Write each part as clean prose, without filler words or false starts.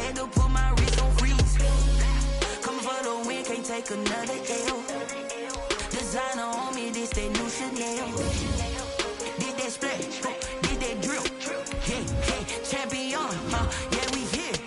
had to put my wrist on freeze. Coming for the win, can't take another L. Designer on me, this that new Chanel. Did that splash, did that drill. Yeah, champion, yeah, we here.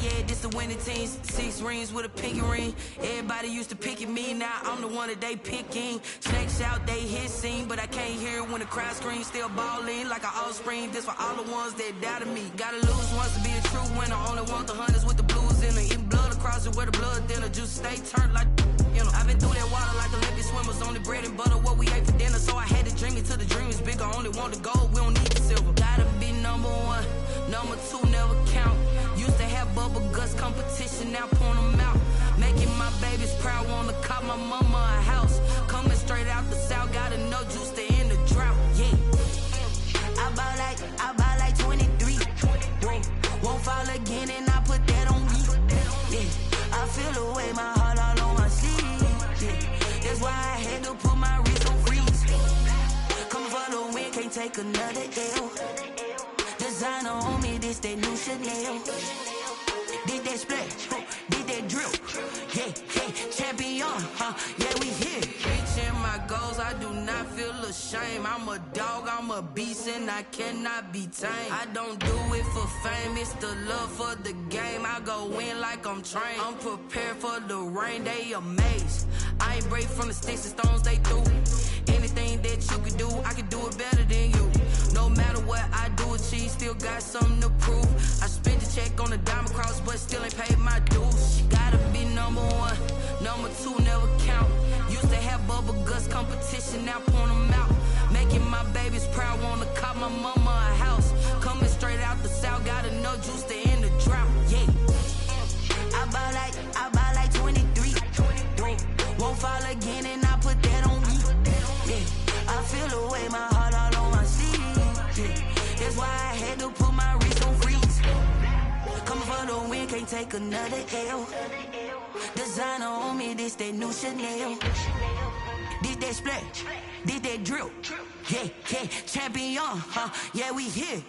Yeah, this the winning team. 6 rings with a pinky ring. Everybody used to pick at me, now I'm the one that they picking. Snakes out, they hit scene, but I can't hear it when the crowd screams. Still ballin' like an offspring. This for all the ones that doubted me. Gotta lose once to be a true winner. Only want the hunters with the blues in it. Eating blood across it where the blood dinner. Juice stay turned like, you know. I've been through that water like Olympic swimmers. Only bread and butter, what we ate for dinner. So I had to dream it till the dream is bigger. Only want the gold, we don't need the silver. Gotta be number 1, number 2 never count. Used to have bubble guts competition, now point them out. Making my babies proud, wanna cop my mama a house. Coming straight out the south, gotta know juice to end the drought. Yeah, I buy like 23. Won't fall again, and I put that on me. Yeah, I feel the way, my heart all on my sleeve. Yeah, that's why I had to put my wrist on freeze. Coming for the win, can't take another L. Designer on me, this that new Chanel. Did that splash, did that drill. Yeah, champion, yeah, we here. Reaching my goals, I do not feel ashamed. I'm a dog, I'm a beast, and I cannot be tamed. I don't do it for fame, it's the love for the game. I go in like I'm trained. I'm prepared for the rain, they amazed. I ain't break from the sticks and stones they threw. Anything that you could do, I could do it better than you. No matter what I do achieve, still got something to prove. I spent the check on the diamond cross, but still ain't paid my dues. Gotta be number 1, number 2 never count. Used to have bubble guts competition, now point them out. Making my babies proud, wanna cop my mama a house. Coming straight out the south, gotta know juice to end the drought. Yeah, I buy like 23. Won't fall again, and I put that on me. Yeah, I feel the way, my heart all on my sleeve. Yeah, that's why I had to put my wrist on freeze. Coming for the win, can't take another L. Designer on me, this that new Chanel. Did that splash, did that drill. Yeah, champion, yeah, we here.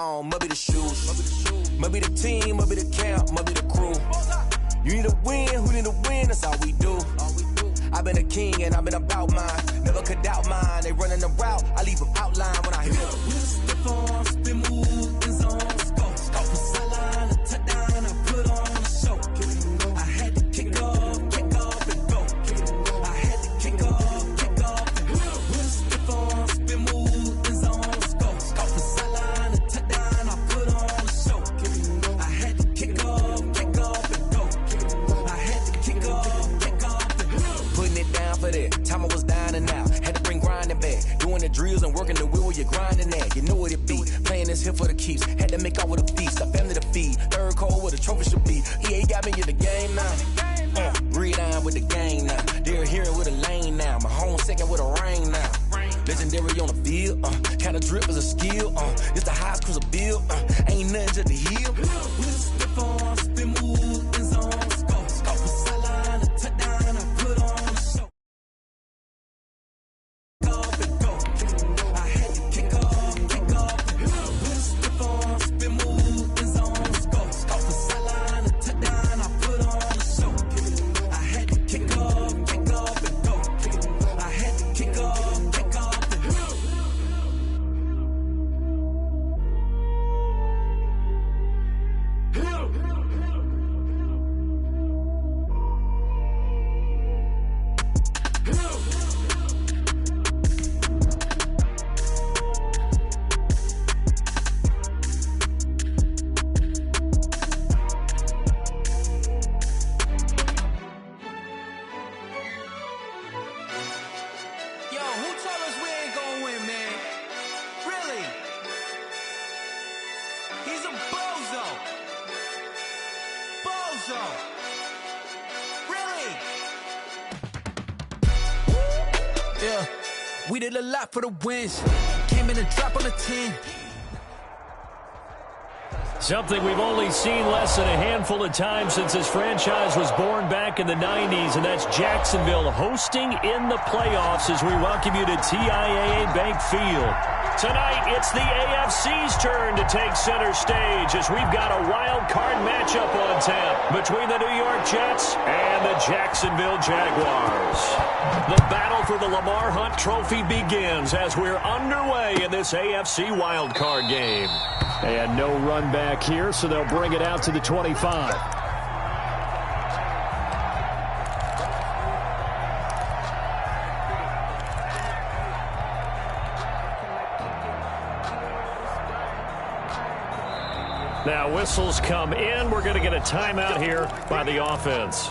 on, must be the shoes. Must be the team, must be the camp, must be the crew. You need a win, who need a win, that's all we do. I've been a king and I've been about mine. Never could doubt mine, they running the route, I leave them outline when I hear them. Stiff on, spin move, in zone, scope. Scope for sideline, a touchdown, I put on a show. I had to kick off and go. I had to kick off and go. Stiff on, spin move, in zone, scope. Scope for sideline, a touchdown, I put on a show. I had to kick off and go. I had to kick off and go. Putting it down for that, time I was down and out. Had to bring grinding back, doing the drills and working the wheel where you're grinding at. You know what it be, playing this here for the keeps. Had to make out with a feast, a family to feed. Third cold where the trophy should be. EA got me in the game now. Read on with the game now. They're hearing with a lane now. My home second with a rain now. Legendary on the field, kind of drip is a skill. It's the highest cruiser bill, ain't nothing just to heal. Step on, spin move, in zone, scope. Scope for sideline, a touchdown, I put on a show. Off and go. I had to kick off. Step on, spin move, in zone, scope. Scope for sideline, a touchdown, I put on a show. I had to kick off and go. I had to kick off and go. Yo, who told us we ain't gonna win, man? Really? He's a bozo. Bozo. Really? Yeah, we did a lot for the wins. Came in a drop on a 10. Something we've only seen less than a handful of times since this franchise was born back in the 90s, and that's Jacksonville hosting in the playoffs as we welcome you to TIAA Bank Field. Tonight, it's the AFC's turn to take center stage as we've got a wild card matchup on tap between the New York Jets and the Jacksonville Jaguars. The battle for the Lamar Hunt Trophy begins as we're underway in this AFC wild card game. And no run back here, so they'll bring it out to the 25. Now whistles come in. We're going to get a timeout here by the offense.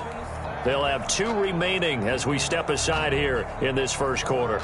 They'll have 2 remaining as we step aside here in this first quarter.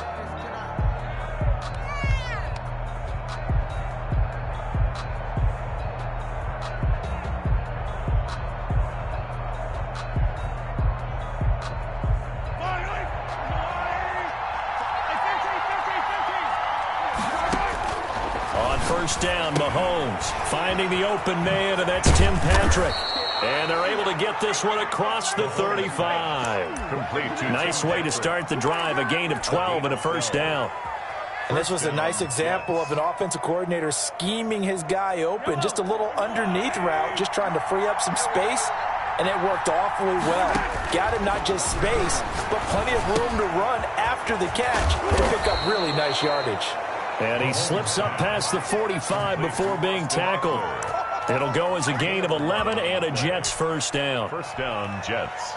First down, Mahomes finding the open man, and that's Tim Patrick. And they're able to get this one across the 35. Nice way to start the drive, a gain of 12 and a first down. And this was a nice example of an offensive coordinator scheming his guy open. Just a little underneath route, just trying to free up some space, and it worked awfully well. Got him not just space, but plenty of room to run after the catch and pick up really nice yardage. And he slips up past the 45 before being tackled. It'll go as a gain of 11 and a Jets first down. First down, Jets.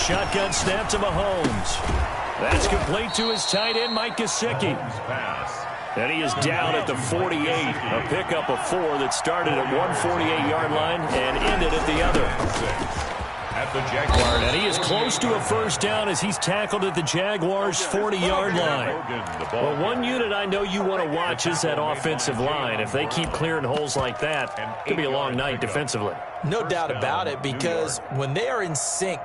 Shotgun snap to Mahomes. That's complete to his tight end, Mike Gesicki. And he is down at the 48. A pickup of 4 that started at one 48-yard line and ended at the other. At the Jaguars. And he is close to a first down as he's tackled at the Jaguars' 40-yard line. Well, one unit I know you want to watch is that offensive line. If they keep clearing holes like that, it could be a long night defensively. No doubt about it, because when they are in sync,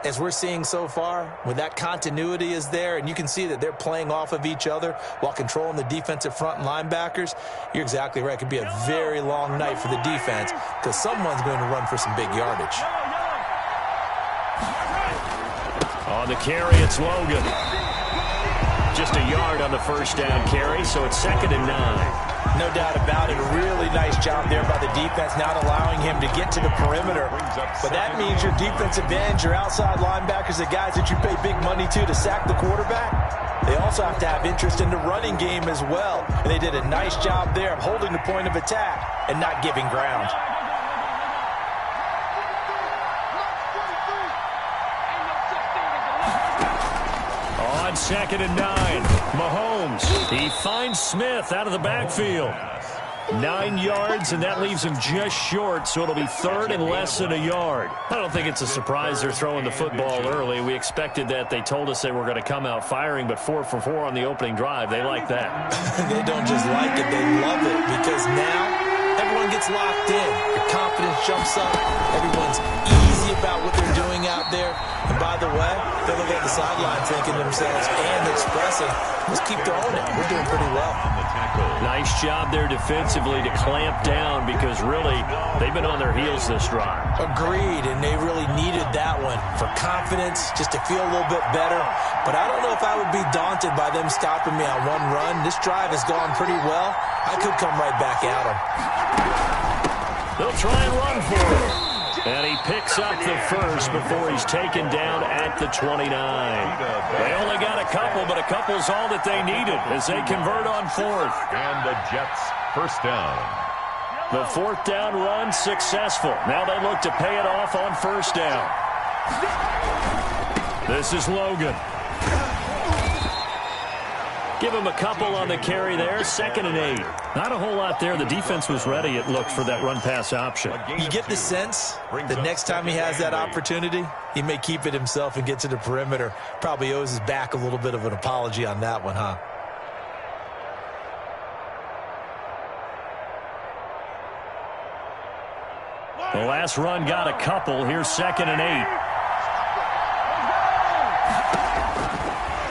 as we're seeing so far, when that continuity is there and you can see that they're playing off of each other while controlling the defensive front and linebackers, you're exactly right. It could be a very long night for the defense because someone's going to run for some big yardage. On the carry, it's Logan. Just a yard on the first down carry, so it's 2nd and 9. No doubt about it. A really nice job there by the defense, not allowing him to get to the perimeter. But that means your defensive ends, your outside linebackers, the guys that you pay big money to sack the quarterback, they also have to have interest in the running game as well. And they did a nice job there of holding the point of attack and not giving ground. On 2nd and 9, Mahomes. He finds Smith out of the backfield. 9 yards, and that leaves him just short, so it'll be 3rd and less than a yard. I don't think it's a surprise they're throwing the football early. We expected that. They told us they were going to come out firing, but 4 for 4 on the opening drive. They like that. They don't just like it, they love it, because now everyone gets locked in. Your confidence jumps up. Everyone's easy about what they're doing out there. And by the way, they look at the sideline thinking to themselves and expressing, let's keep throwing it. We're doing pretty well. Nice job there defensively to clamp down because really they've been on their heels this drive. Agreed, and they really needed that one for confidence, just to feel a little bit better. But I don't know if I would be daunted by them stopping me on one run. This drive has gone pretty well. I could come right back at them. They'll try and run for it. And he picks up the first before he's taken down at the 29. They only got a couple, but a couple's all that they needed as they convert on 4th. And the Jets first down. The 4th down run successful. Now they look to pay it off on 1st down. This is Logan. Give him a couple on the carry there. 2nd and 8. Not a whole lot there. The defense was ready, it looked, for that run-pass option. You get the sense that next time he has that opportunity, he may keep it himself and get to the perimeter. Probably owes his back a little bit of an apology on that one, huh? The last run got a couple. Here's 2nd and 8.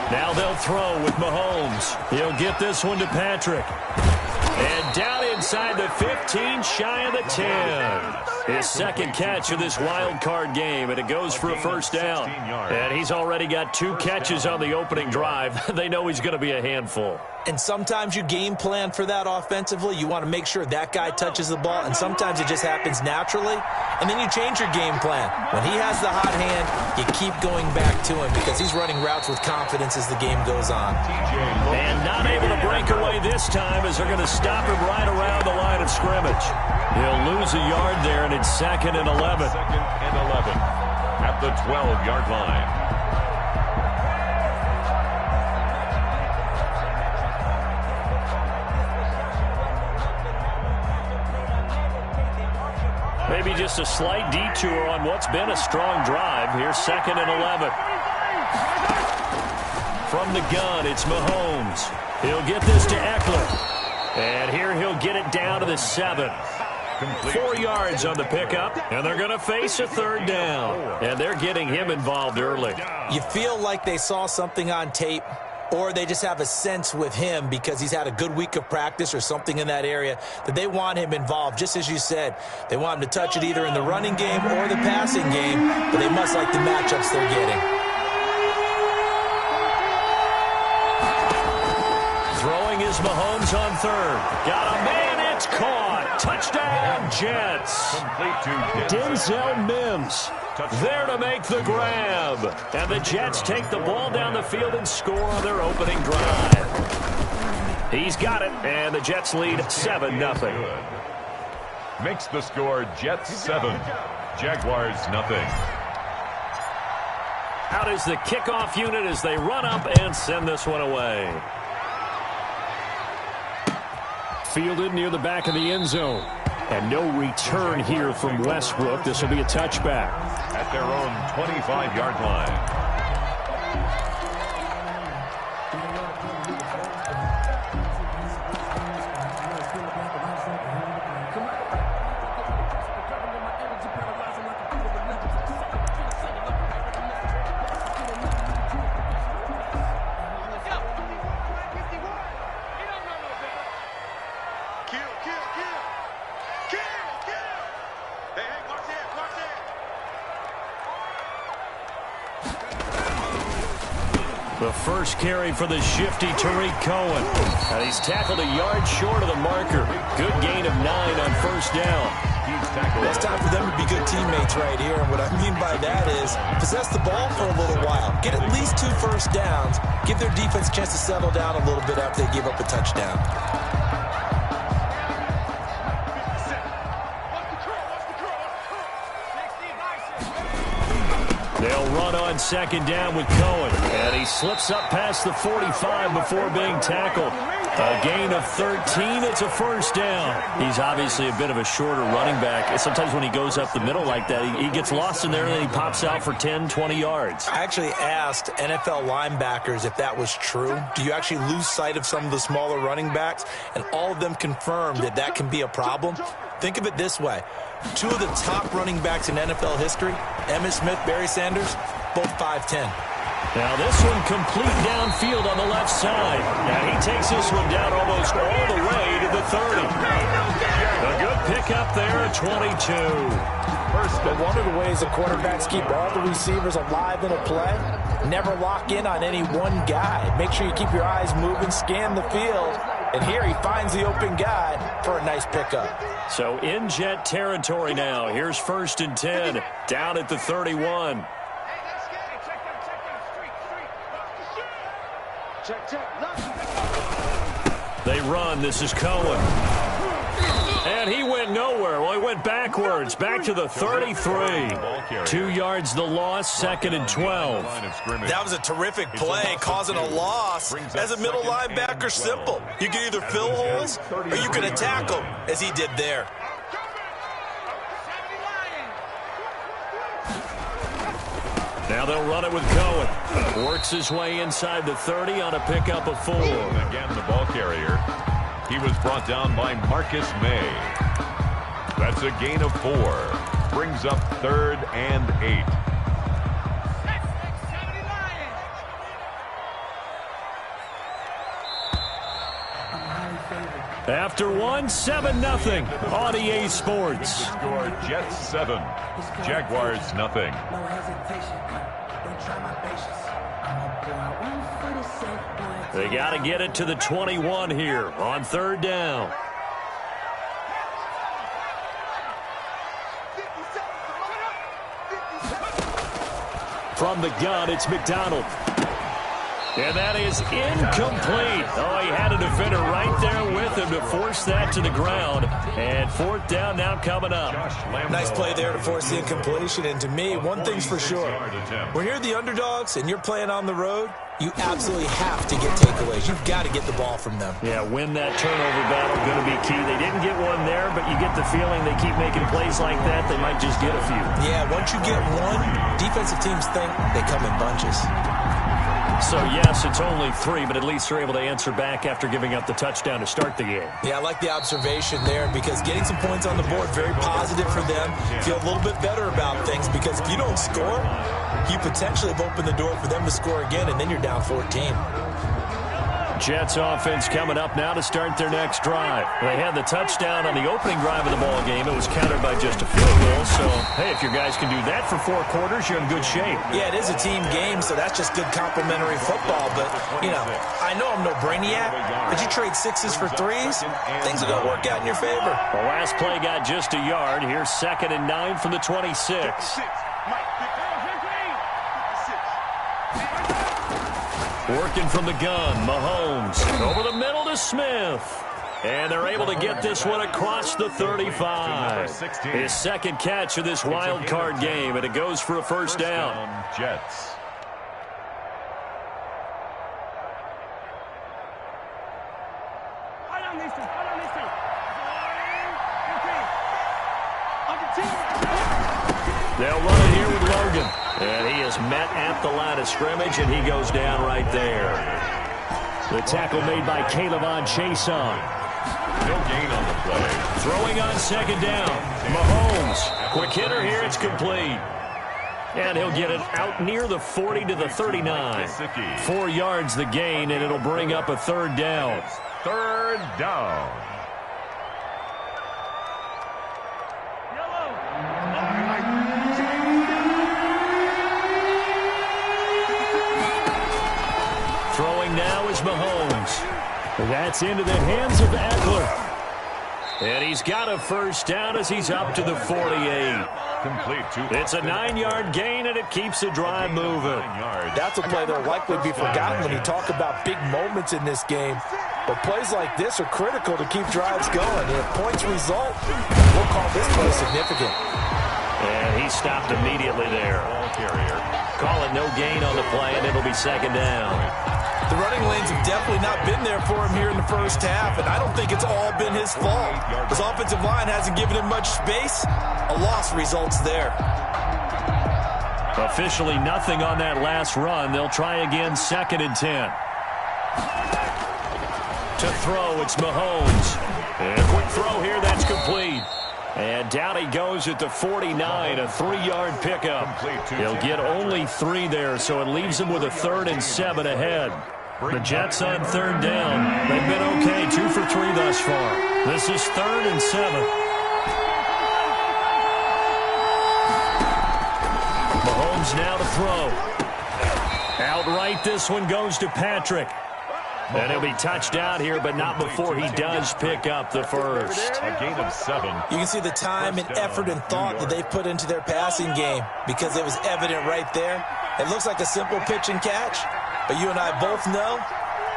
Now they'll throw with Mahomes. He'll get this one to Patrick. And down inside the 15, shy of the 10. His 2nd catch of this wild card game, and it goes for a 1st down. And he's already got 2 catches on the opening drive. They know he's going to be a handful. And sometimes you game plan for that offensively. You want to make sure that guy touches the ball, and sometimes it just happens naturally. And then you change your game plan. When he has the hot hand, you keep going back to him because he's running routes with confidence as the game goes on. And not able to break away this time as they're going to stop him right around the line of scrimmage. He'll lose a yard there, and it's 2nd and 11. 2nd and 11 at the 12-yard line. Maybe just a slight detour on what's been a strong drive. Here's 2nd and 11. From the gun, it's Mahomes. He'll get this to Eckler. And here he'll get it down to the 7. 4 yards on the pickup, and they're going to face a 3rd down. And they're getting him involved early. You feel like they saw something on tape, or they just have a sense with him because he's had a good week of practice or something in that area that they want him involved. Just as you said, they want him to touch it either in the running game or the passing game, but they must like the matchups they're getting. Throwing is Mahomes on 3rd. Got a man, it's caught. Touchdown, Jets. Complete to Denzel Mims there to make the grab. And the Jets take the ball down the field and score on their opening drive. He's got it, and the Jets lead 7-0. Makes the score Jets 7, Jaguars nothing. Out is the kickoff unit as they run up and send this one away. Fielded near the back of the end zone. And no return here from Westbrook. This will be a touchback. At their own 25-yard line. The first carry for the shifty Tariq Cohen. And he's tackled a yard short of the marker. Good gain of 9 on first down. It's time for them to be good teammates right here. And what I mean by that is possess the ball for a little while. Get at least 2 first downs. Give their defense a chance to settle down a little bit after they give up a touchdown. They'll run on second down with Cohen. And he slips up past the 45 before being tackled. A gain of 13. It's a first down. He's obviously a bit of a shorter running back. And sometimes when he goes up the middle like that, he gets lost in there and then he pops out for 10, 20 yards. I actually asked NFL linebackers if that was true. Do you actually lose sight of some of the smaller running backs? And all of them confirmed that that can be a problem. Think of it this way. 2 of the top running backs in NFL history, Emmitt Smith, Barry Sanders, both 5'10". Now this one complete downfield on the left side. And he takes this one down almost all the way to the 30. A good pickup there at 22. But one of the ways the quarterbacks keep all the receivers alive in a play, never lock in on any one guy. Make sure you keep your eyes moving, scan the field. And here he finds the open guy for a nice pickup. So in Jet territory now. Here's 1st and 10. Down at the 31. They run. This is Cohen. And he went nowhere. Well, he went backwards. Back to the 33. 2 yards the loss. 2nd and 12. That was a terrific play, causing a loss. As a middle linebacker, simple. You can either fill holes or you can attack them, as he did there. Now they'll run it with Cohen. Works his way inside the 30 on a pickup of 4. Again, the ball carrier. He was brought down by Marcus May. That's a gain of 4. Brings up 3rd and 8. After 1, 7-0 on EA Sports. Score Jets 7, Jaguars nothing. No hesitation. Don't try my patience. I'm a boy. 1 for the safe boy. They got to get it to the 21 here on 3rd down. From the gun, it's McDonald. And that is incomplete. Oh, he had a defender right there with him to force that to the ground. And 4th down now coming up. Nice play there to force the incompletion. And to me, one thing's for sure. When you're the underdogs and you're playing on the road, you absolutely have to get takeaways. You've got to get the ball from them. Yeah, win that turnover battle, going to be key. They didn't get one there, but you get the feeling they keep making plays like that, they might just get a few. Yeah, once you get one, defensive teams think they come in bunches. So, yes, it's only 3, but at least they're able to answer back after giving up the touchdown to start the game. Yeah, I like the observation there because getting some points on the board, very positive for them. Feel a little bit better about things because if you don't score, you potentially have opened the door for them to score again, and then you're down 14. Jets offense coming up now to start their next drive. They had the touchdown on the opening drive of the ball game. It was countered by just a field goal. So, hey, if your guys can do that for 4 quarters, you're in good shape. Yeah, it is a team game, so that's just good complimentary football. But, you know, I know I'm no brainiac, but you trade 6s for 3s, things are going to work out in your favor. The last play got just a yard. Here's 2nd and 9 from the 26. Working from the gun, Mahomes over the middle to Smith. And they're able to get this one across the 35. His 2nd catch of this wild card game, and it goes for a first down. Jets. They'll run it here with Logan. And he is met at the line of scrimmage, and he goes down right there. The tackle made by Caleb Chason. No gain on the play. Throwing on 2nd down. Mahomes. Quick hitter here. It's complete. And he'll get it out near the 40 to the 39. 4 yards the gain, and it'll bring up a 3rd down. 3rd down. That's into the hands of Eckler. And he's got a first down as he's up to the 48. Complete. It's a 9-yard gain, and it keeps the drive moving. That's a play that will likely be forgotten when you talk about big moments in this game. But plays like this are critical to keep drives going. And if points result, we'll call this play significant. And he stopped immediately there. Ball carrier. Call it no gain on the play, and it'll be second down. The running lanes have definitely not been there for him here in the first half, and I don't think it's all been his fault. His offensive line hasn't given him much space. A loss results there. Officially nothing on that last run. They'll try again, 2nd and 10. To throw, it's Mahomes. And a quick throw here, that's complete. And down he goes at the 49, a 3-yard pickup. He'll get only 3 there, so it leaves him with a 3rd and 7 ahead. The Jets on 3rd down. They've been okay, 2 for 3 thus far. This is 3rd and 7. Mahomes now to throw. Outright, this one goes to Patrick. And he'll be touched out here, but not before he does pick up the first. A gain of 7. You can see the time and effort and thought that they've put into their passing game because it was evident right there. It looks like a simple pitch and catch, but you and I both know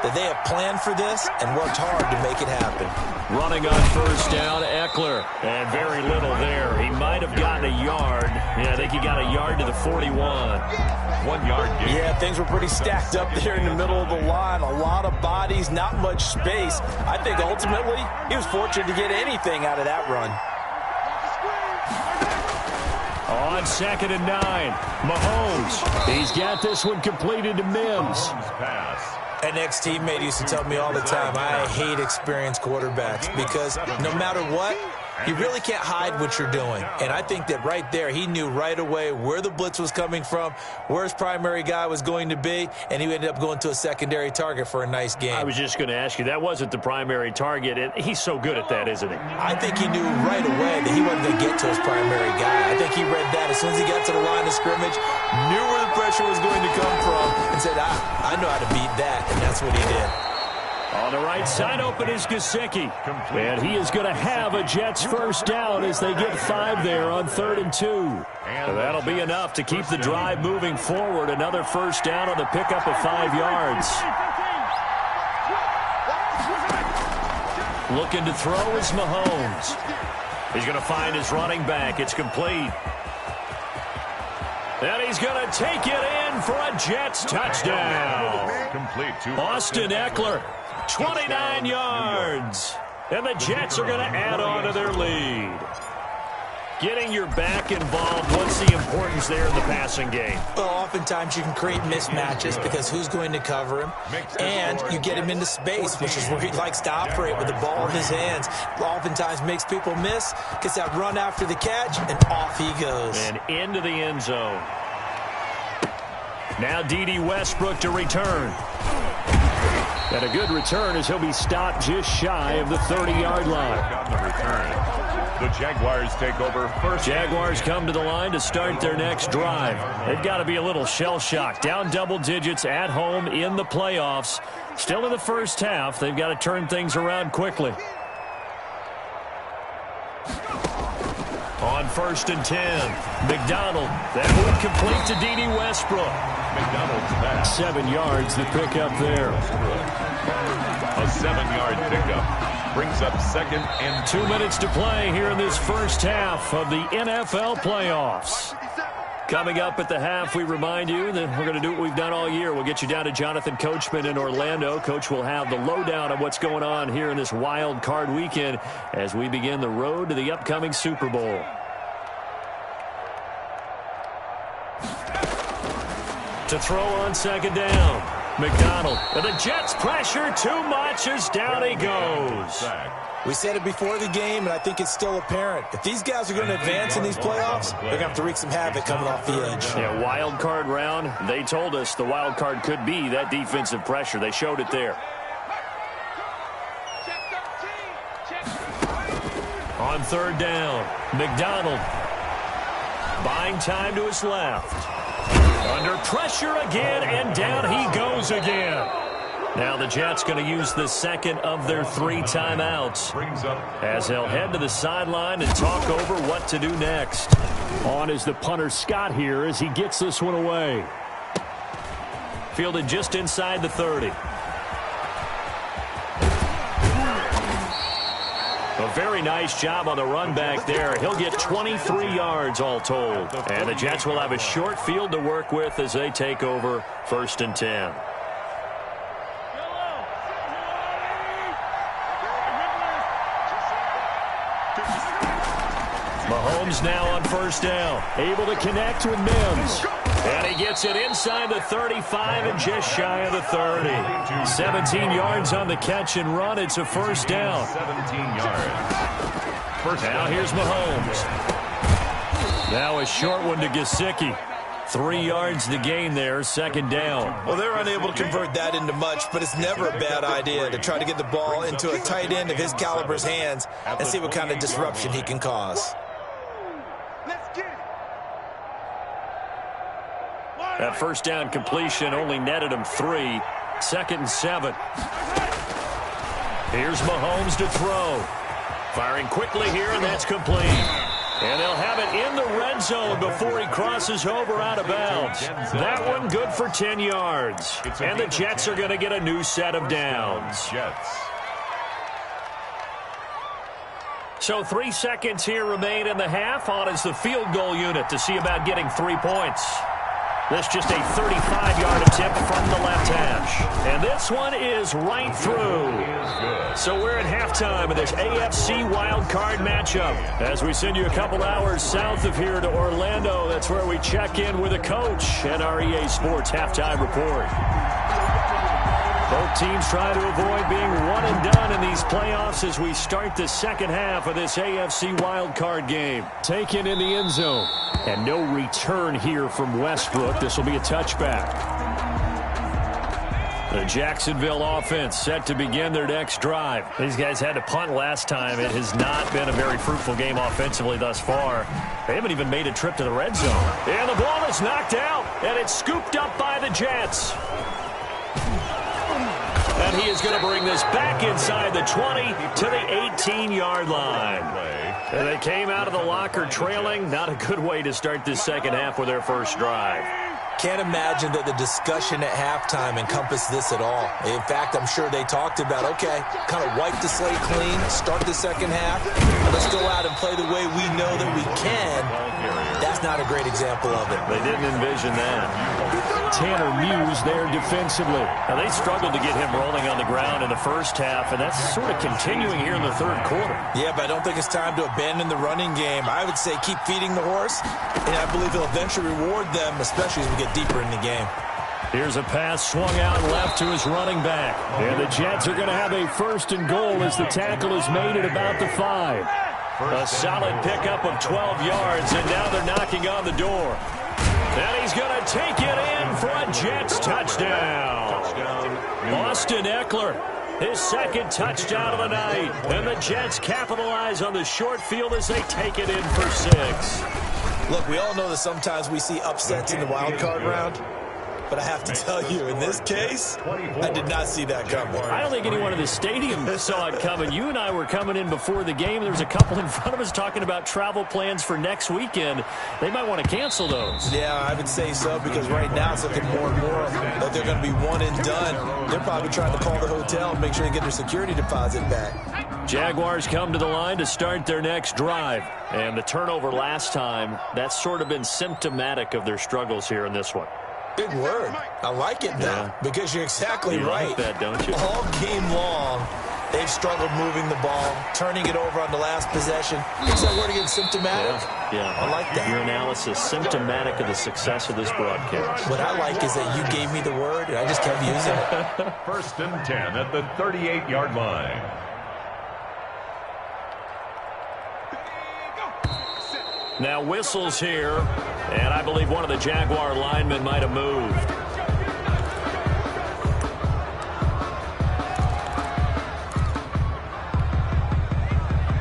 that they have planned for this and worked hard to make it happen. Running on first down, Eckler. And very little there. He might have gotten a yard. Yeah, I think he got a yard to the 41. 1 yard gain. Yeah, things were pretty stacked up there in the middle of the line. A lot of bodies, not much space. I think ultimately he was fortunate to get anything out of that run. On 2nd and 9, Mahomes. He's got this one completed to Mims. Pass. An ex-teammate used to tell me all the time, I hate experienced quarterbacks because no matter what, you really can't hide what you're doing. And I think that right there, he knew right away where the blitz was coming from, where his primary guy was going to be, and he ended up going to a secondary target for a nice game. I was just going to ask you, that wasn't the primary target, and he's so good at that, isn't he? I think he knew right away that he wasn't going to get to his primary guy. I think he read that as soon as he got to the line of scrimmage, knew where the pressure was going to come from, and said, I know how to beat that, and that's what he did. On the right side, open is Gesicki. And he is going to have a Jets first down as they get 5 there on 3rd and 2. So that'll be enough to keep the drive moving forward. Another first down on the pickup of 5 yards. Looking to throw is Mahomes. He's going to find his running back. It's complete. And he's going to take it in for a Jets touchdown. Complete to Austin Eckler. 29 yards. And the Jets are going to add on to their lead. Getting your back involved, what's the importance there in the passing game? Well, oftentimes you can create mismatches because who's going to cover him, and you get him into space, which is where he likes to operate with the ball in his hands. Oftentimes makes people miss, gets that run after the catch, and off he goes. And into the end zone. Now D.D. Westbrook to return. And a good return as he'll be stopped just shy of the 30-yard line. The Jaguars take over first. Jaguars come to the line to start their next drive. They've got to be a little shell-shocked. Down double digits at home in the playoffs. Still in the first half. They've got to turn things around quickly. On 1st and 10, McDonald. That will complete to D.D. Westbrook. McDonald's pass. 7 yards the pickup there. A 7-yard pickup brings up 2nd and 2 minutes to play here in this first half of the NFL playoffs. Coming up at the half, we remind you that we're going to do what we've done all year. We'll get you down to Jonathan Coachman in Orlando. Coach will have the lowdown of what's going on here in this wild card weekend as we begin the road to the upcoming Super Bowl. To throw on 2nd down. McDonald. And the Jets pressure too much as down he goes. We said it before the game, and I think it's still apparent. If these guys are going to advance in these playoffs, they're going to have to wreak some havoc coming off the edge. Yeah, wild card round. They told us the wild card could be that defensive pressure. They showed it there. On 3rd down, McDonald. Buying time to his left. Under pressure again, and down he goes again. Now the Jets going to use the second of their 3 timeouts as they'll head to the sideline and talk over what to do next. On is the punter Scott here as he gets this one away. Fielded just inside the 30. A very nice job on the run back there. He'll get 23 yards all told. And the Jets will have a short field to work with as they take over 1st and 10. Mahomes now on 1st down. Able to connect with Mims. And he gets it inside the 35 and just shy of the 30. 17 yards on the catch and run. It's a 1st down. 17 yards. Now here's Mahomes. Now a short one to Gesicki. 3 yards to gain there, 2nd down. Well, they're unable to convert that into much, but it's never a bad idea to try to get the ball into a tight end of his caliber's hands and see what kind of disruption he can cause. That 1st down completion only netted him 3. 2nd and 7. Here's Mahomes to throw. Firing quickly here, and that's complete. And they'll have it in the red zone before he crosses over out of bounds. That one good for 10 yards. And the Jets are going to get a new set of downs. So 3 seconds here remain in the half. On is the field goal unit to see about getting 3 points. This just a 35-yard attempt from the left hash. And this one is right through. So we're at halftime of this AFC wildcard matchup. As we send you a couple hours south of here to Orlando, that's where we check in with a coach and our EA Sports halftime report. Both teams try to avoid being one and done in these playoffs as we start the second half of this AFC wildcard game. Taken in the end zone. And no return here from Westbrook. This will be a touchback. The Jacksonville offense set to begin their next drive. These guys had to punt last time. It has not been a very fruitful game offensively thus far. They haven't even made a trip to the red zone. And the ball is knocked out, and it's scooped up by the Jets. And he is going to bring this back inside the 20 to the 18-yard line. And they came out of the locker trailing. Not a good way to start this second half with their first drive. Can't imagine that the discussion at halftime encompassed this at all. In fact, I'm sure they talked about, okay, kind of wipe the slate clean, start the second half, and let's go out and play the way we know that we can. That's not a great example of it. They didn't envision that. Tanner Muse there defensively. Now, they struggled to get him rolling on the ground in the first half, and that's sort of continuing here in the third quarter. Yeah, but I don't think it's time to abandon the running game. I would say keep feeding the horse, and I believe he'll eventually reward them, especially as we get deeper in the game. Here's a pass swung out left to his running back. And the Jets are going to have a 1st and goal as the tackle is made at about the 5. A solid pickup of 12 yards, and now they're knocking on the door. And he's going to take it in for a Jets touchdown. Austin Eckler, his 2nd touchdown of the night. And the Jets capitalize on the short field as they take it in for 6. Look, we all know that sometimes we see upsets in the wild card round. But I have to tell you, in this case, I did not see that coming. I don't think anyone in the stadium saw it coming. You and I were coming in before the game. There was a couple in front of us talking about travel plans for next weekend. They might want to cancel those. Yeah, I would say so, because right now it's looking more and more that they're going to be one and done. They're probably trying to call the hotel and make sure they get their security deposit back. Jaguars come to the line to start their next drive. And the turnover last time, that's sort of been symptomatic of their struggles here in this one. Big word. I like it now, because you're exactly right. You like that, don't you? All game long, they've struggled moving the ball, turning it over on the last possession. Is that word again, symptomatic? Yeah. I like that. Your analysis, symptomatic of the success of this broadcast. What I like is that you gave me the word, and I just kept using it. 1st and 10 at the 38-yard line. Now whistles here, and I believe one of the Jaguar linemen might have moved.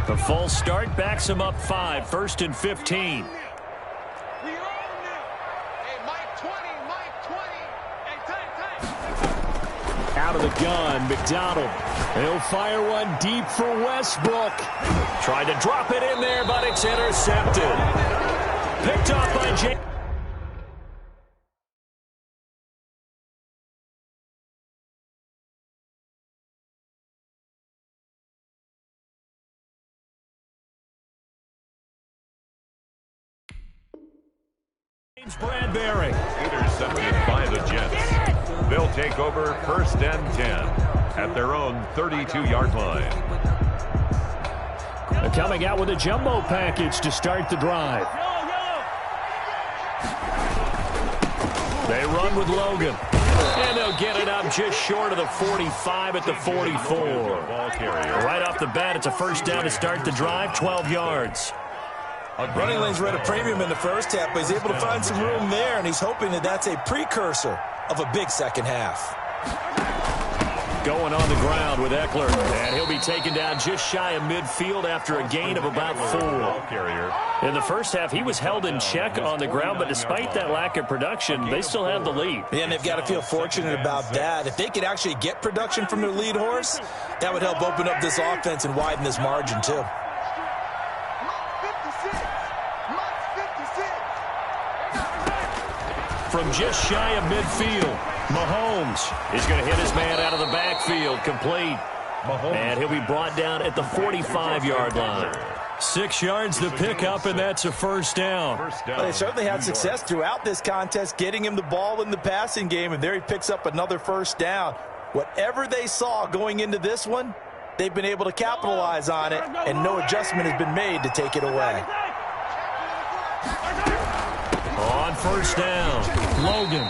The false start backs him up 5, 1st and 15. Out of the gun, McDonald. He'll fire one deep for Westbrook. Tried to drop it in there, but it's intercepted. Picked off by James. Bradbury. Intercepted by the Jets. They'll take over 1st and 10 at their own 32-yard line. They're coming out with a jumbo package to start the drive. They run with Logan. And they'll get it up just short of the 45 at the 44. Ball carrier. Right off the bat, it's a first down to start the drive, 12 yards. Running lanes were at a premium in the first half, but he's able to find some room there, and he's hoping that that's a precursor of a big second half. Going on the ground with Eckler, and he'll be taken down just shy of midfield after a gain of about 4. In the first half, he was held in check on the ground, but despite that lack of production, they still have the lead. Yeah, and they've got to feel fortunate about that. If they could actually get production from their lead horse, that would help open up this offense and widen this margin, too. From just shy of midfield, Mahomes is going to hit his man out of the backfield, complete. And he'll be brought down at the 45-yard line. 6 yards to pick up, and that's a first down. Well, they certainly had success throughout this contest, getting him the ball in the passing game, and there he picks up another first down. Whatever they saw going into this one, they've been able to capitalize on it, and no adjustment has been made to take it away. On first down, Logan.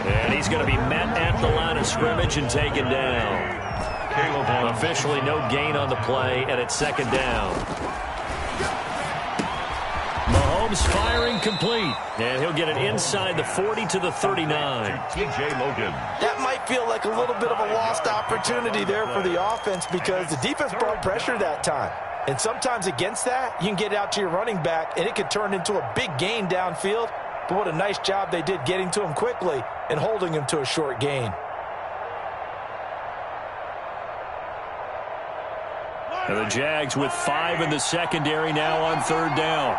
And he's going to be met at the line of scrimmage and taken down. Officially no gain on the play, and it's second down. Mahomes firing complete. And he'll get it inside the 40 to the 39. TJ Logan. That might feel like a little bit of a lost opportunity there for the offense because the defense brought pressure that time. And sometimes against that, you can get out to your running back, and it could turn into a big gain downfield. But what a nice job they did getting to him quickly and holding him to a short gain. And the Jags with 5 in the secondary now on third down.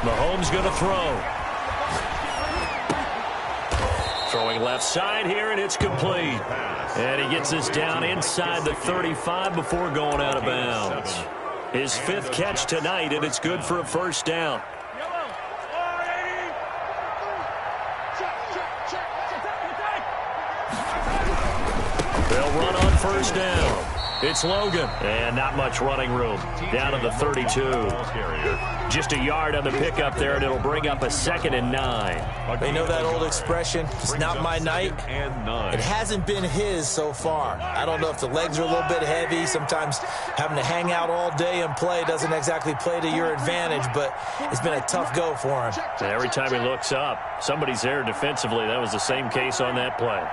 Mahomes going to throw. Throwing left side here, and it's complete. And he gets us down inside the 35 before going out of bounds. His 5th catch tonight, and it's good for a first down. They'll run on first down. It's Logan. And not much running room. Down to the 32. Just a yard on the pickup there, and it'll bring up a 2nd and 9. They know that old expression, it's not my night. It hasn't been his so far. I don't know if the legs are a little bit heavy. Sometimes having to hang out all day and play doesn't exactly play to your advantage, but it's been a tough go for him. And every time he looks up, somebody's there defensively. That was the same case on that play.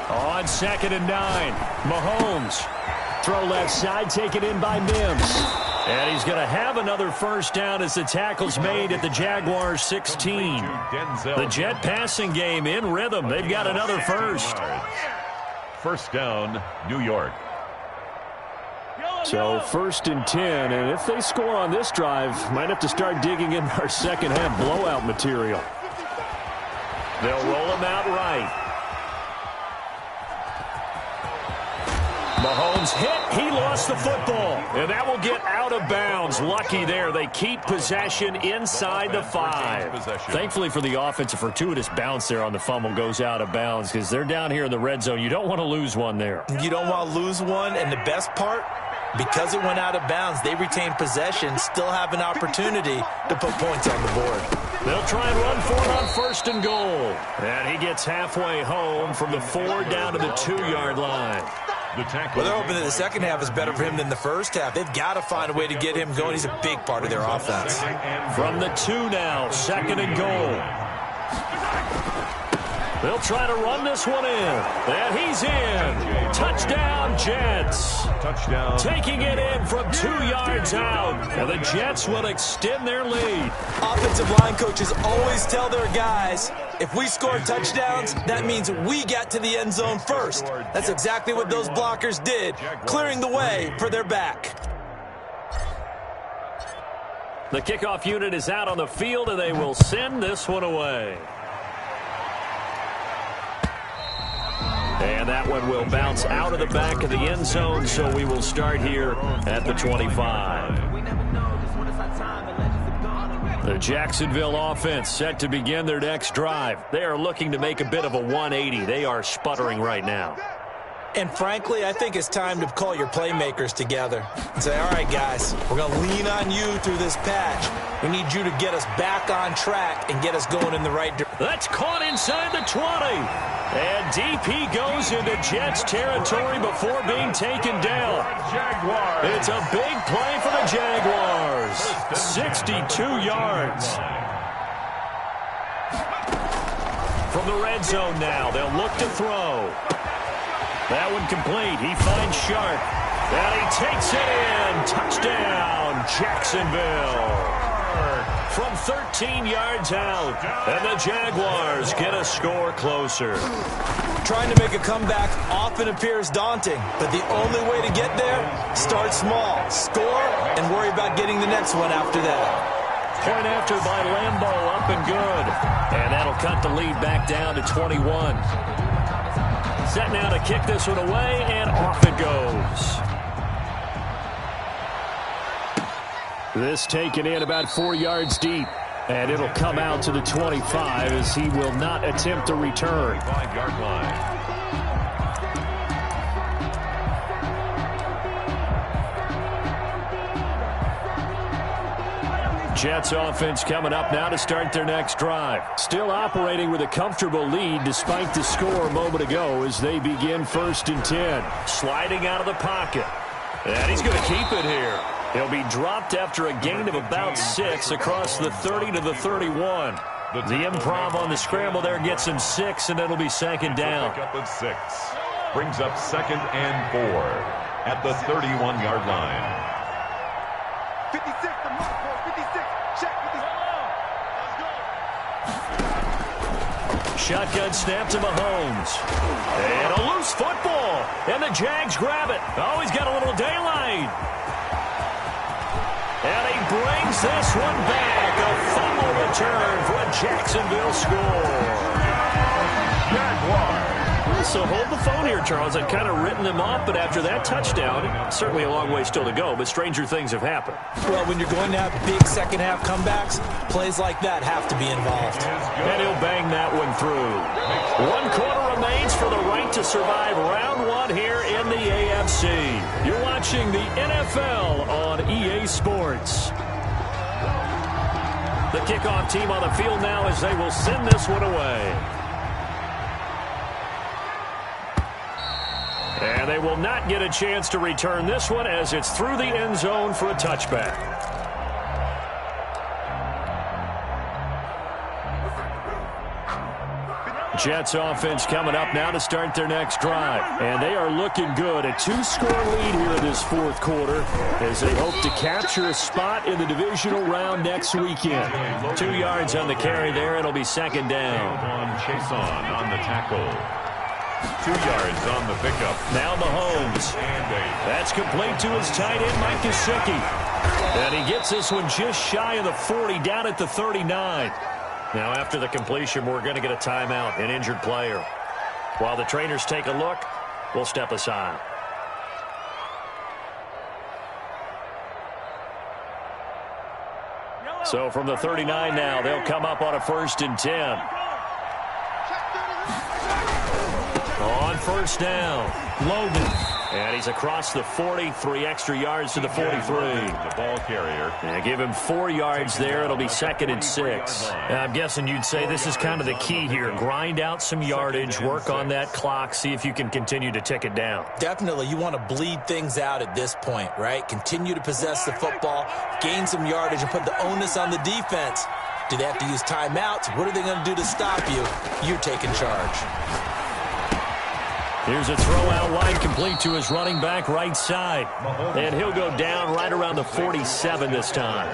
On 2nd and 9, Mahomes. Throw left side, taken in by Mims. And he's going to have another first down as the tackle's made at the Jaguars 16. The Jet passing game in rhythm. They've got another first. First down, New York. So 1st and 10, and if they score on this drive, might have to start digging in our second half blowout material. They'll roll him out right. Mahomes hit. He lost the football. And that will get out of bounds. Lucky there. They keep possession inside the 5. Thankfully for the offense, a fortuitous bounce there on the fumble goes out of bounds because they're down here in the red zone. You don't want to lose one there. You don't want to lose one. And the best part, because it went out of bounds, they retain possession, still have an opportunity to put points on the board. They'll try and run for it on 1st and goal. And he gets halfway home from the 4 down to the 2-yard line. Well, they're hoping that the second half is better for him than the first half. They've got to find a way to get him going. He's a big part of their offense. From the 2 now, 2nd and goal. They'll try to run this one in. And he's in. Touchdown, Jets. Touchdown. Taking it in from 2 yards out. And the Jets will extend their lead. Offensive line coaches always tell their guys, if we score touchdowns, that means we get to the end zone first. That's exactly what those blockers did, clearing the way for their back. The kickoff unit is out on the field, and they will send this one away. And that one will bounce out of the back of the end zone, so we will start here at the 25. The Jacksonville offense set to begin their next drive. They are looking to make a bit of a 180. They are sputtering right now. And frankly, I think it's time to call your playmakers together and say, all right, guys, we're going to lean on you through this patch. We need you to get us back on track and get us going in the right direction. That's caught inside the 20. And DP goes into Jets territory before being taken down. It's a big play for the Jaguars. 62 yards. From the red zone now, they'll look to throw. That one complete. He finds Sharp. And he takes it in. Touchdown, Jacksonville. From 13 yards out. And the Jaguars get a score closer. Trying to make a comeback often appears daunting, but the only way to get there, start small, score, and worry about getting the next one after that. Point after by Lambeau, up and good. And that'll cut the lead back down to 21. Set now to kick this one away, and off it goes. This taken in about 4 yards deep, and it'll come out to the 25 as he will not attempt to return. 5-yard line. Jets offense coming up now to start their next drive. Still operating with a comfortable lead despite the score a moment ago as they begin 1st and 10. Sliding out of the pocket. And he's going to keep it here. He'll be dropped after a gain of about 6 across the 30 to the 31. The improv on the scramble there gets him 6, and it'll be 2nd down. Pick up of 6. Brings up 2nd and 4 at the 31-yard line. 56, the mark for 56. Check with his... Shotgun snap to Mahomes. And a loose football. And the Jags grab it. Oh, he's got a little daylight. And he brings this one back. A fumble return for a Jacksonville score. Jaguars. So hold the phone here, Charles. I've kind of written them off, but after that touchdown, certainly a long way still to go, but stranger things have happened. Well, when you're going to have big second-half comebacks, plays like that have to be involved. And he'll bang that one through. 1 quarter remains for the right to survive round 1 here in the AFC. You're watching the NFL on EA Sports. The kickoff team on the field now as they will send this one away. And they will not get a chance to return this one as it's through the end zone for a touchback. Jets offense coming up now to start their next drive. And they are looking good. A 2-score lead here in this 4th quarter as they hope to capture a spot in the divisional round next weekend. 2 yards on the carry there. It'll be 2nd down. Chase on the tackle. 2 yards on the pickup. Now Mahomes. That's complete to his tight end, Mike Gesicki. And he gets this one just shy of the 40, down at the 39. Now after the completion, we're going to get a timeout, an injured player. While the trainers take a look, we'll step aside. So from the 39 now, they'll come up on a 1st and 10. On 1st down, Logan. And he's across the 40, 3 extra yards to the 43. The ball carrier. And give him 4 yards there. It'll be 2nd and 6. I'm guessing you'd say this is kind of the key here. Grind out some yardage, work on that clock, see if you can continue to tick it down. Definitely, you want to bleed things out at this point, right? Continue to possess the football, gain some yardage, and put the onus on the defense. Do they have to use timeouts? What are they going to do to stop you? You're taking charge. Here's a throw out wide, complete to his running back right side. And he'll go down right around the 47 this time.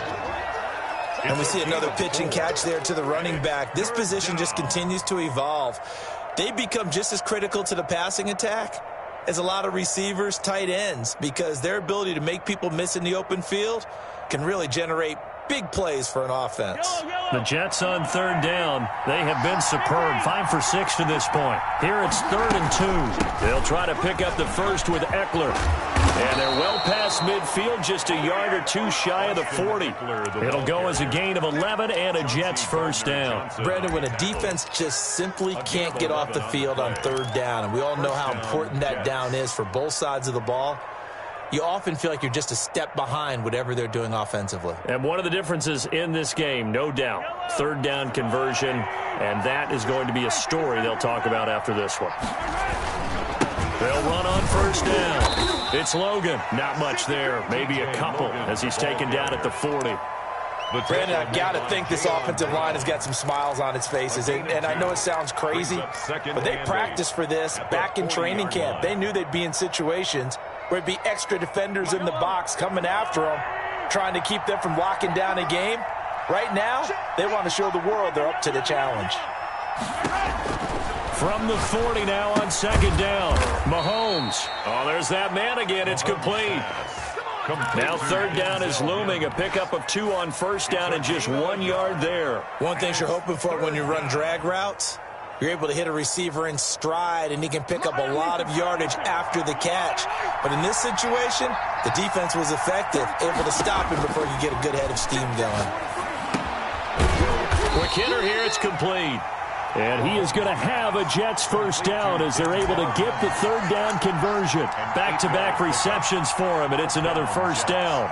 And we see another pitch and catch there to the running back. This position just continues to evolve. They become just as critical to the passing attack as a lot of receivers, tight ends, because their ability to make people miss in the open field can really generate big plays for an offense. The Jets on third down. They have been superb. 5 for 6 to this point. Here it's 3rd and 2. They'll try to pick up the first with Eckler. And they're well past midfield, just a yard or two shy of the 40. It'll go as a gain of 11 and a Jets first down. Brandon, when a defense just simply can't get off the field on third down, and we all know how important that down is for both sides of the ball, you often feel like you're just a step behind whatever they're doing offensively. And one of the differences in this game, no doubt, third down conversion, and that is going to be a story they'll talk about after this one. They'll run on first down. It's Logan. Not much there, maybe a couple as he's taken down at the 40. Brandon, I've got to think this offensive line has got some smiles on its faces. And I know it sounds crazy, but they practiced for this back in training camp. They knew they'd be in situations where it'd be extra defenders in the box coming after them, trying to keep them from locking down a game. Right now, they want to show the world they're up to the challenge. From the 40 now on second down. Mahomes. Oh, there's that man again. It's complete. Now third down is looming. A pickup of 2 on first down and just 1 yard there. One thing you're hoping for when you run drag routes, you're able to hit a receiver in stride, and he can pick up a lot of yardage after the catch. But in this situation, the defense was effective, able to stop him before you get a good head of steam going. Quick hitter here. It's complete. And he is going to have a Jets first down as they're able to get the third down conversion. Back-to-back receptions for him, and it's another first down.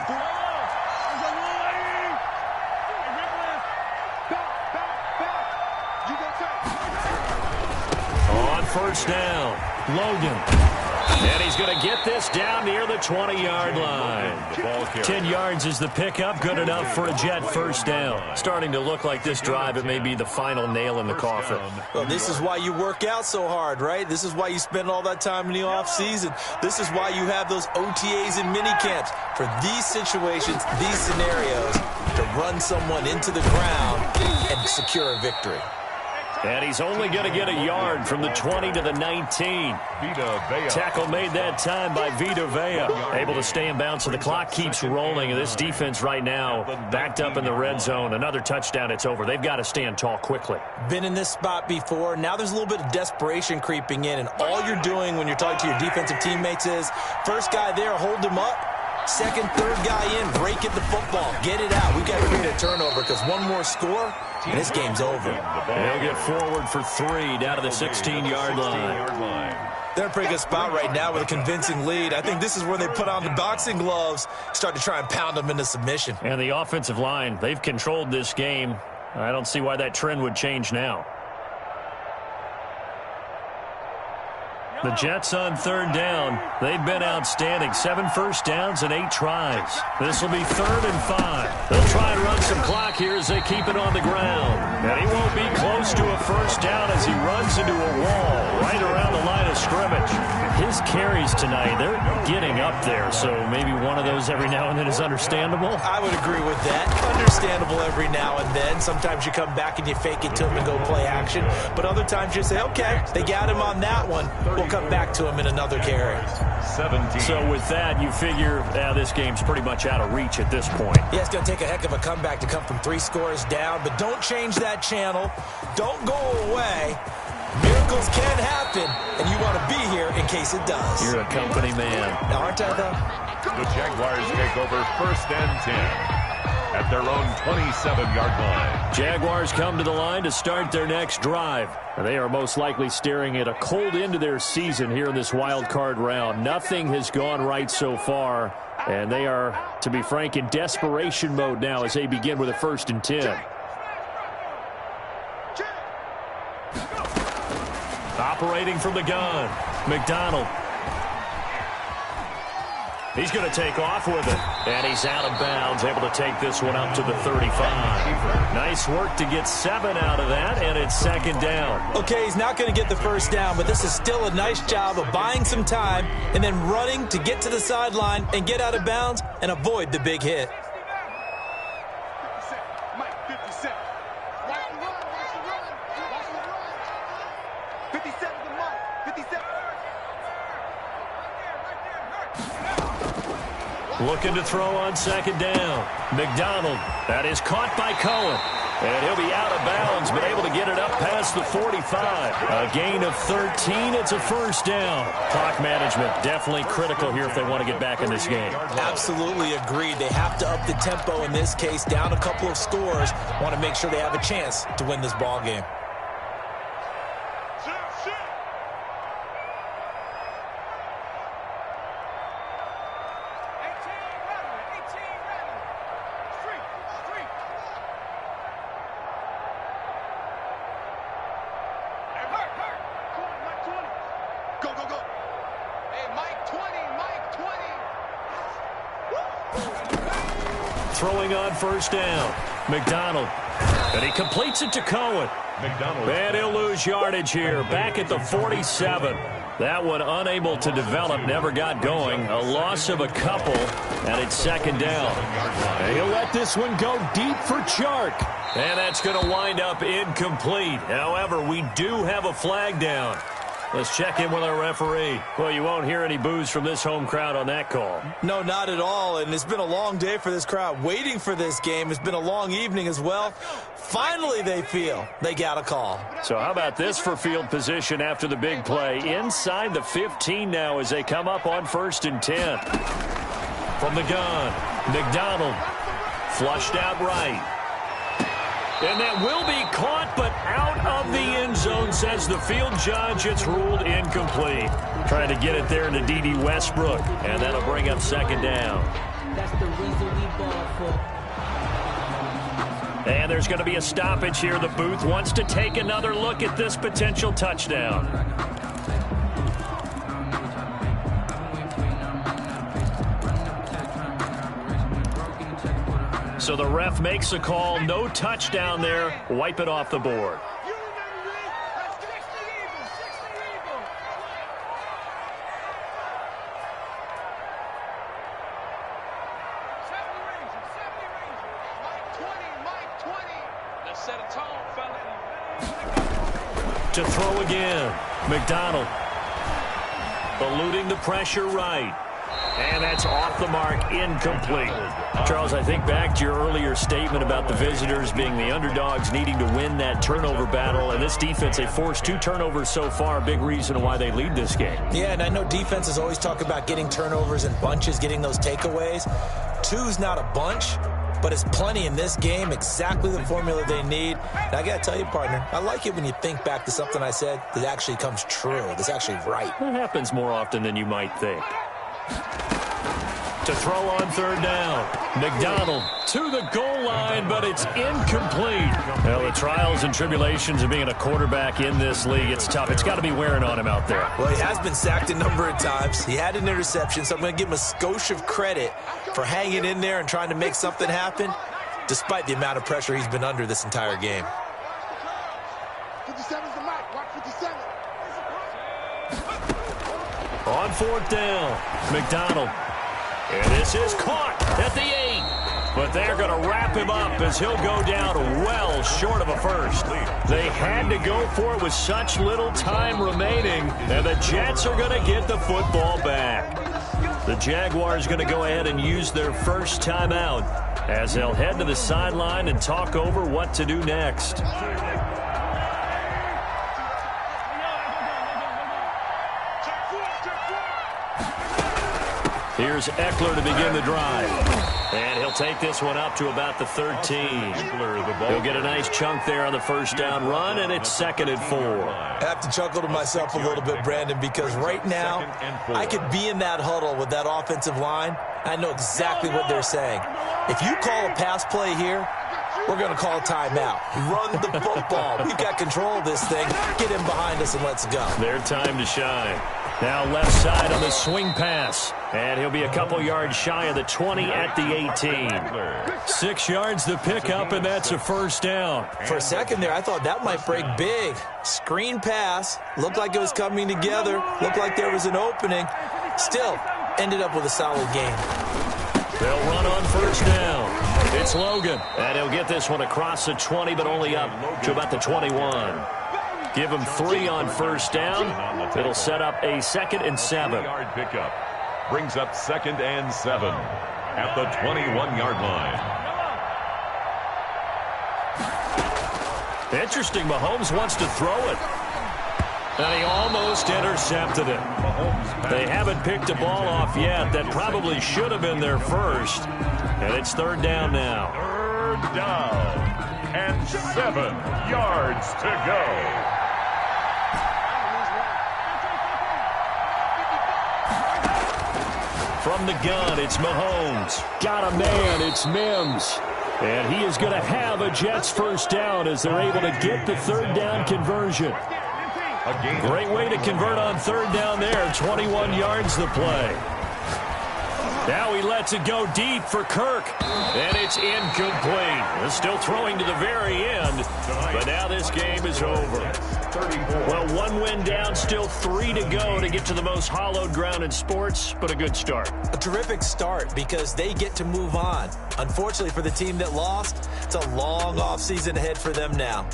On first down, Logan. And he's going to get this down near the 20-yard line. 10 yards is the pickup, good enough for a Jet first down. Starting to look like this drive, it may be the final nail in the coffin. Well, this is why you work out so hard, right? This is why you spend all that time in the offseason. This is why you have those OTAs and minicamps. For these situations, these scenarios, to run someone into the ground and secure a victory. And he's only going to get a yard from the 20 to the 19. Tackle made that time by Vita Vea. Able to stay in bounds, so the clock keeps rolling. And this defense right now backed up in the red zone. Another touchdown, it's over. They've got to stand tall quickly. Been in this spot before. Now there's a little bit of desperation creeping in. And all you're doing when you're talking to your defensive teammates is, first guy there, hold him up. Second, third guy in, break at the football. Get it out. We've got to create a turnover because one more score, and this game's over. They'll get forward for 3 down to the 16-yard line. They're in a pretty good spot right now with a convincing lead. I think this is where they put on the boxing gloves, start to try and pound them into submission. And the offensive line, they've controlled this game. I don't see why that trend would change now. The Jets on third down. They've been outstanding. 7 first downs and 8 tries. This will be 3rd and 5. They'll try and run some clock here as they keep it on the ground. And he won't be close to a first down as he runs into a wall right around the line of scrimmage. His carries tonight, they're getting up there, so maybe one of those every now and then is understandable. I would agree with that. Understandable every now and then. Sometimes you come back and you fake it to him and go play action. But other times you say, okay, they got him on that one. We'll come back to him in another carry. 17. So with that, you figure this game's pretty much out of reach at this point. Yeah, it's going to take a heck of a comeback to come from 3 scores down, but don't change that channel. Don't go away. Miracles can happen, and you want to be here in case it does. You're a company man. Now, aren't I, though? The Jaguars take over 1st and 10 at their own 27-yard line. Jaguars come to the line to start their next drive. They are most likely staring at a cold end to their season here in this wild card round. Nothing has gone right so far, and they are, to be frank, in desperation mode now as they begin with a 1st and 10. Operating from the gun, McDonald. He's going to take off with it. And he's out of bounds, able to take this one up to the 35. Nice work to get 7 out of that, and it's second down. Okay, he's not going to get the first down, but this is still a nice job of buying some time and then running to get to the sideline and get out of bounds and avoid the big hit. Looking to throw on second down. McDonald. That is caught by Cohen. And he'll be out of bounds, but able to get it up past the 45. A gain of 13. It's a first down. Clock management definitely critical here if they want to get back in this game. Absolutely agreed. They have to up the tempo in this case, down a couple of scores. Want to make sure they have a chance to win this ball game. Throwing on first down. McDonald. And he completes it to Cohen. And he'll lose yardage here. Back at the 47. That one unable to develop. Never got going. A loss of a couple. And it's second down. And he'll let this one go deep for Chark. And that's going to wind up incomplete. However, we do have a flag down. Let's check in with our referee. Well, you won't hear any boos from this home crowd on that call. No, not at all. And it's been a long day for this crowd waiting for this game. It's been a long evening as well. Finally, they feel they got a call. So how about this for field position after the big play? Inside the 15 now as they come up on 1st and 10. From the gun, McDonald flushed out right. And that will be caught, but out of the end zone, says the field judge. It's ruled incomplete. Trying to get it there to D.D. Westbrook, and that'll bring up second down. That's the reason we ball for. And there's going to be a stoppage here. The booth wants to take another look at this potential touchdown. So the ref makes a call. No touchdown there. Wipe it off the board. To throw again. McDonald. Eluding the pressure right. And that's off the mark, incomplete. Charles, I think back to your earlier statement about the visitors being the underdogs needing to win that turnover battle. And this defense, they forced 2 turnovers so far, a big reason why they lead this game. Yeah, and I know defenses always talk about getting turnovers in bunches, getting those takeaways. 2's not a bunch, but it's plenty in this game, exactly the formula they need. And I got to tell you, partner, I like it when you think back to something I said that actually comes true, that's actually right. It happens more often than you might think. To throw on third down. McDonald to the goal line, but it's incomplete. Well, the trials and tribulations of being a quarterback in this league, it's tough. It's got to be wearing on him out there. Well, he has been sacked a number of times. He had an interception, so I'm going to give him a skosh of credit for hanging in there and trying to make something happen, despite the amount of pressure he's been under this entire game. 57's the mic. Watch 57. On fourth down, McDonald. And this is caught at the 8. But they're going to wrap him up as he'll go down well short of a first. They had to go for it with such little time remaining. And the Jets are going to get the football back. The Jaguars going to go ahead and use their first timeout as they'll head to the sideline and talk over what to do next. Here's Eckler to begin the drive. And he'll take this one up to about the 13. He'll get a nice chunk there on the first down run, and it's 2nd and 4. I have to chuckle to myself a little bit, Brandon, because right now I could be in that huddle with that offensive line. I know exactly what they're saying. If you call a pass play here, We're going to call a timeout. Run the football. We've got control of this thing. Get him behind us and let's go. Their time to shine. Now left side on the swing pass. And he'll be a couple yards shy of the 20 at the 18. 6 yards to pick up, and that's a first down. For a second there, I thought that might break big. Screen pass. Looked like it was coming together. Looked like there was an opening. Still, ended up with a solid game. They'll run on first down. It's Logan. And he'll get this one across the 20, but only up to about the 21. Give him 3 on first down. It'll set up a 2nd and 7. Yard pickup. Brings up 2nd and 7 at the 21-yard line. Interesting. Mahomes wants to throw it. And he almost intercepted it. They haven't picked a ball off yet. That probably should have been their first. And it's 3rd down now. 3rd down and 7 yards to go. From the gun, it's Mahomes. Got a man, it's Mims. And he is going to have a Jets first down as they're able to get the 3rd down conversion. Great way to convert on 3rd down there. 21 yards to play. Now he lets it go deep for Kirk. And it's incomplete. They're still throwing to the very end. But now this game is over. Well, 1 win down, still 3 to go to get to the most hallowed ground in sports, but a good start. A terrific start because they get to move on. Unfortunately for the team that lost, it's a long offseason ahead for them now.